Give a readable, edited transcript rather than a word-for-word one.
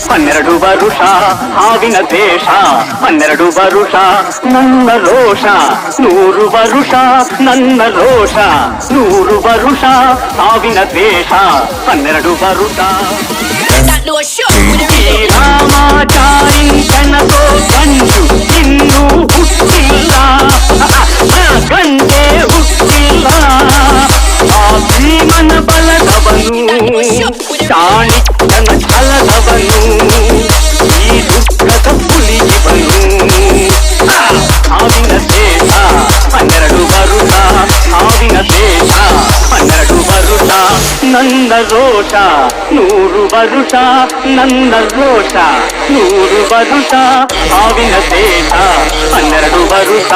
12 ವರುಷ ಹಾವಿನ ದೇಶ 12 ವರುಷ ನನ್ನ ರೋಷ 100 ವರುಷ ನನ್ನ ರೋಷ 100 ವರುಷ ಹಾವಿನ ದೇಶ 12 ವರುಷ ರಾಮಾಚಾರಿ ಕನಸೋ ಗಂಜು ಇನ್ನೂ ಹುಟ್ಟಿಲ್ಲ ಗಂಟೆ ಹುಟ್ಟಿಲ್ಲ ಆ ಭೀಮನ ಬಲದವನು ಚಾಣಿಕ್ಯನ ಛಲದವನು ಈ ದುಃಖದ ಪುಲಿಯವನು ಹಾವಿನ ದೇಶ 12 ವರುಷ ಹಾವಿನ ದೇಶ 12 ವರುಷ ನನ್ನ ರೋಷ 100 ವರುಷ ನನ್ನ ರೋಷ 100 ವರುಷ ಹಾವಿನ ದೇಶ 12 ವರುಷ